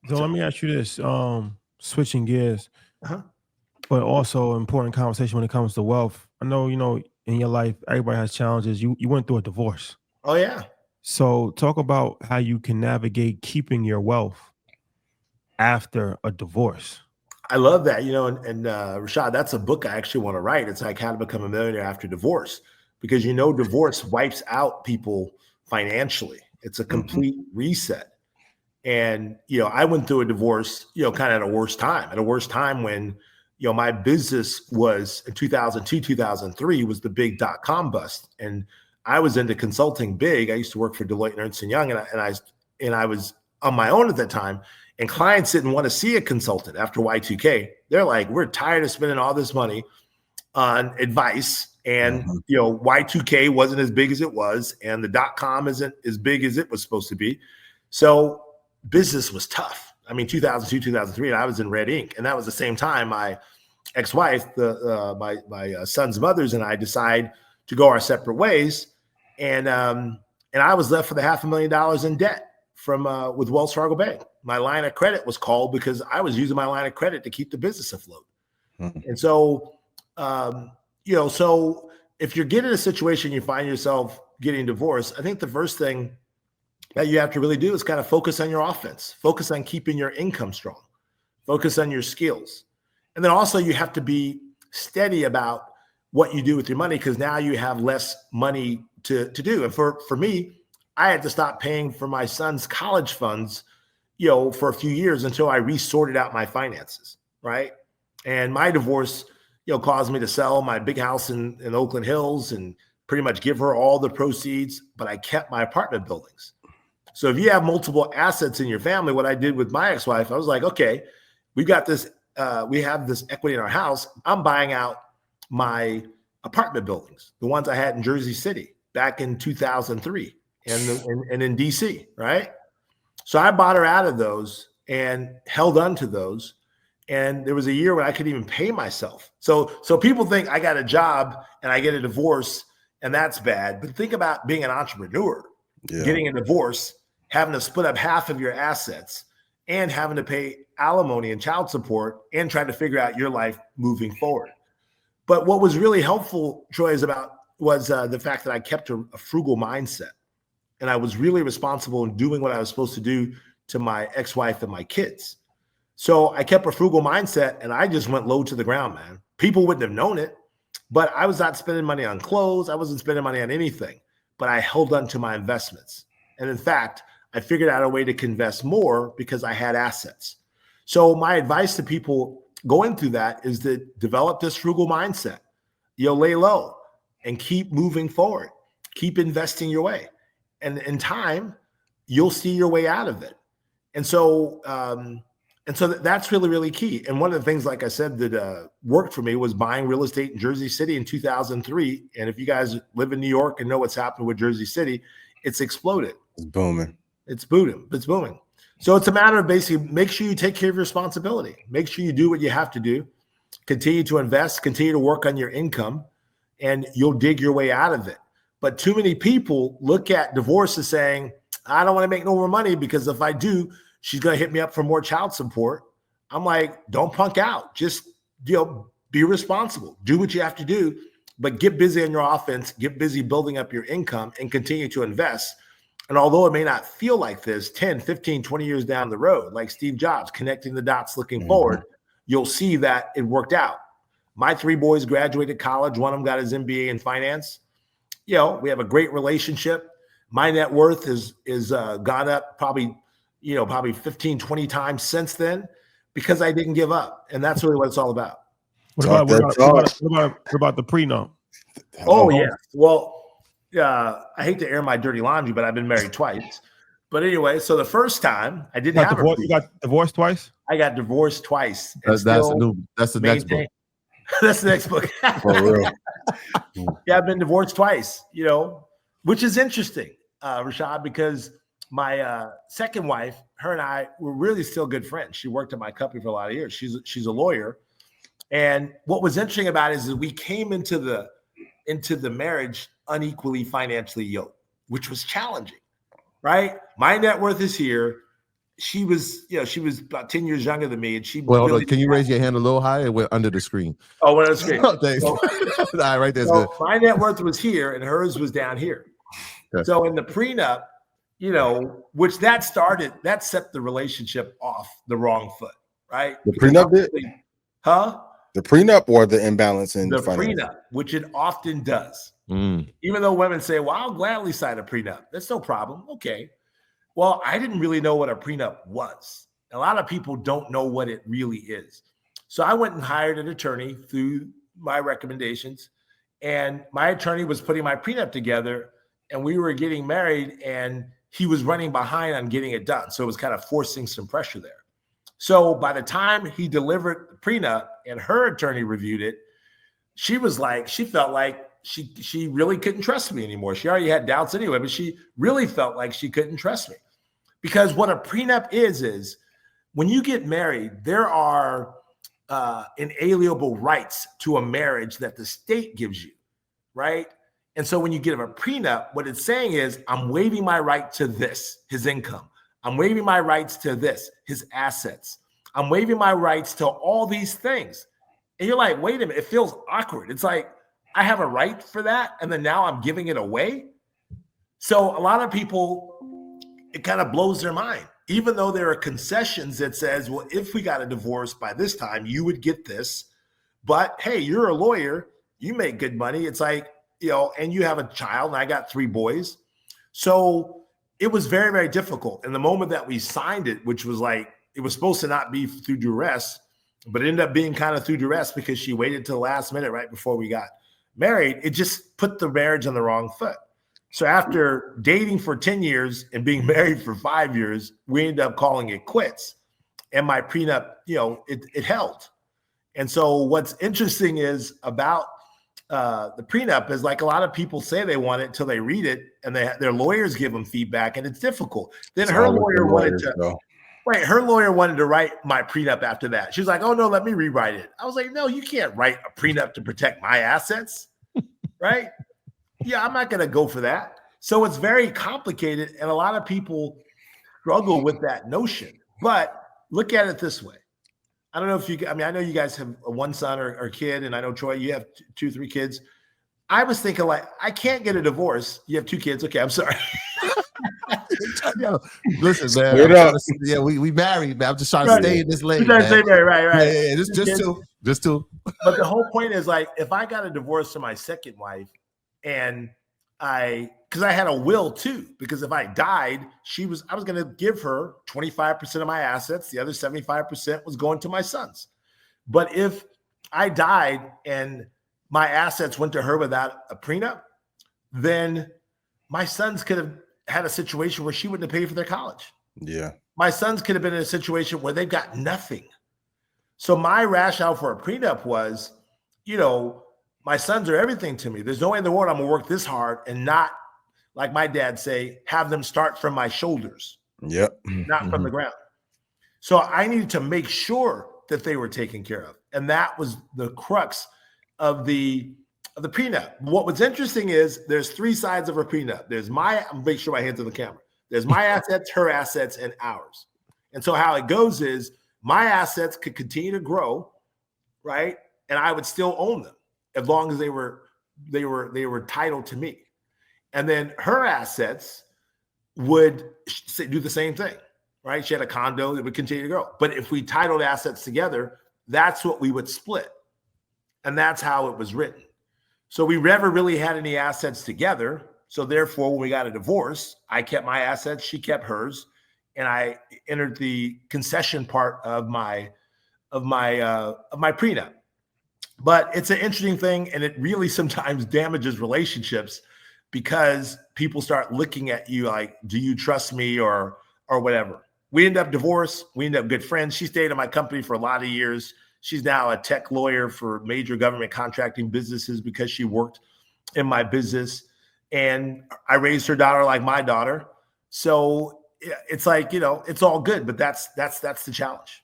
So let me ask you this, switching gears, Uh-huh. but also important conversation when it comes to wealth. I know, in your life, everybody has challenges. You went through a divorce. Oh yeah. So talk about how you can navigate keeping your wealth after a divorce. I love that, and Rashad, that's a book I actually want to write. It's like How to Become a Millionaire After Divorce, because divorce wipes out people financially. It's a Mhm. complete reset. And I went through a divorce, kind of at a worst time when my business was in 2002, 2003 was the big dot-com bust, and I was into consulting big. I used to work for Deloitte and Ernst and Young, and I was on my own at that time. And clients didn't want to see a consultant after Y2K. They're like, we're tired of spending all this money on advice. And Mhm. Y2K wasn't as big as it was, and the dot-com isn't as big as it was supposed to be. So business was tough. I mean, 2002, 2003, and I was in red ink. And that was the same time my ex-wife, my son's mothers, and I decide to go our separate ways. And I was left with $500,000 in debt from with Wells Fargo Bank. My line of credit was called because I was using my line of credit to keep the business afloat. Mhm. And so, so if you're getting a situation, you find yourself getting divorced, I think the first thing that you have to really do is kind of focus on your offense, focus on keeping your income strong, focus on your skills. And then also you have to be steady about what you do with your money, because now you have less money to do. And for me, I had to stop paying for my son's college funds, for a few years until I resorted out my finances, right? And my divorce, caused me to sell my big house in Oakland Hills and pretty much give her all the proceeds, but I kept my apartment buildings. So if you have multiple assets in your family, what I did with my ex-wife, I was like, okay, we got this, we have this equity in our house. I'm buying out my apartment buildings, the ones I had in Jersey City back in 2003 and in DC, right? So I bought her out of those and held on to those. And there was a year when I couldn't even pay myself. So people think I got a job and I get a divorce and that's bad. But think about being an entrepreneur, Yeah. getting a divorce, having to split up half of your assets and having to pay alimony and child support and trying to figure out your life moving forward. But what was really helpful, Troy, was the fact that I kept a frugal mindset. And I was really responsible in doing what I was supposed to do to my ex-wife and my kids. So I kept a frugal mindset and I just went low to the ground, man. People wouldn't have known it, but I was not spending money on clothes. I wasn't spending money on anything, but I held on to my investments. And in fact, I figured out a way to invest more because I had assets. So my advice to people going through that is to develop this frugal mindset. Lay low and keep moving forward. Keep investing your way. And in time, you'll see your way out of it. And so, that's really, really key. And one of the things, like I said, that worked for me was buying real estate in Jersey City in 2003. And if you guys live in New York and know what's happened with Jersey City, it's exploded. It's booming. It's booming. It's booming. So it's a matter of basically make sure you take care of your responsibility. Make sure you do what you have to do. Continue to invest. Continue to work on your income, and you'll dig your way out of it. But too many people look at divorce as saying, I don't want to make no more money because if I do, she's going to hit me up for more child support. I'm like, don't punk out. Just, be responsible. Do what you have to do, but get busy on your offense, get busy building up your income and continue to invest. And although it may not feel like this 10, 15, 20 years down the road, like Steve Jobs, connecting the dots, looking forward, you'll see that it worked out. My 3 boys graduated college. One of them got his MBA in finance. We have a great relationship. My net worth is gone up probably 15, 20 times since then because I didn't give up. And that's really what it's all about. What about the prenup? Oh, yeah. Well, I hate to air my dirty laundry, but I've been married twice. But anyway, so the first time I didn't have You got divorced twice? I got divorced twice. That's the next book. That's the next book. For real. Yeah, I've been divorced twice, which is interesting, Rashad, because my second wife, her and I were really still good friends. She worked at my company for a lot of years. She's a lawyer. And what was interesting about it is that we came into the marriage unequally financially yoked, which was challenging, right? My net worth is here. she was, she was about 10 years younger than me, and she Well, really can you raise your hand a little higher? We're under the screen. Oh, under the screen. Oh, thanks. So, All right, right there's so good. my net worth was here, and hers was down here. Okay. So in the prenup, which that set the relationship off the wrong foot, right? The prenup did? Huh? The prenup or the imbalance in the finance? prenup, which it often does. Mm. Even though women say, well, I'll gladly sign a prenup. That's no problem. Okay. Well, I didn't really know what a prenup was. A lot of people don't know what it really is. So I went and hired an attorney through my recommendations, and my attorney was putting my prenup together, and we were getting married, and he was running behind on getting it done. So it was kind of forcing some pressure there. So by the time he delivered the prenup and her attorney reviewed it, she felt like she really couldn't trust me anymore. She already had doubts anyway, but she really felt like she couldn't trust me. Because what a prenup is when you get married, there are inalienable rights to a marriage that the state gives you, right? And so when you get a prenup, what it's saying is, I'm waiving my right to this, his income. I'm waiving my rights to this, his assets. I'm waiving my rights to all these things. And you're like, wait a minute, it feels awkward. It's like, I have a right for that, and then now I'm giving it away. So a lot of people, it kind of blows their mind, even though there are concessions that says, well, if we got a divorce by this time, you would get this. But hey, you're a lawyer, you make good money. It's like, and you have a child, and I got 3 boys. So it was very, very difficult. And the moment that we signed it, which was like, it was supposed to not be through duress, but it ended up being kind of through duress because she waited till the last minute right before we got married. It just put the marriage on the wrong foot. So after dating for 10 years and being married for 5 years, we ended up calling it quits. And my prenup, it held. And so what's interesting is about the prenup is, like, a lot of people say they want it till they read it, and their lawyers give them feedback, and it's difficult. Then her lawyer wanted to write my prenup after that. She was like, oh no, let me rewrite it. I was like, no, you can't write a prenup to protect my assets, right? Yeah, I'm not going to go for that. So it's very complicated, and a lot of people struggle with that notion. But look at it this way. I don't know if I know you guys have one son or kid, and I know, Troy, you have 2, 3 kids. I was thinking, like, I can't get a divorce. You have 2 kids. Okay, I'm sorry. Listen, man. We married, man. I'm just trying to stay in this lane. Right. Yeah, just two. But the whole point is, like, if I got a divorce from my second wife, and because I had a will too, because if I died, I was going to give her 25% of my assets. The other 75% was going to my sons. But if I died and my assets went to her without a prenup, then my sons could have had a situation where she wouldn't have paid for their college. Yeah. My sons could have been in a situation where they've got nothing. So my rationale for a prenup was, my sons are everything to me. There's no way in the world I'm going to work this hard and not, like my dad say, have them start from my shoulders. Yep. Not from the ground. So I needed to make sure that they were taken care of. And that was the crux of the prenup. What was interesting is there's 3 sides of a prenup. There's make sure my hands on the camera. There's my assets, her assets, and ours. And so how it goes is my assets could continue to grow, right? And I would still own them as long as they were titled to me. And then her assets would do the same thing, right? She had a condo that would continue to grow. But if we titled assets together, that's what we would split. And that's how it was written. So we never really had any assets together. So therefore, when we got a divorce, I kept my assets, she kept hers, and I entered the concession part of my prenup. But it's an interesting thing, and it really sometimes damages relationships because people start looking at you like, do you trust me or whatever. We end up divorced. We end up good friends. She stayed in my company for a lot of years. She's now a tech lawyer for major government contracting businesses because she worked in my business. And I raised her daughter like my daughter. So it's like, it's all good, but that's the challenge.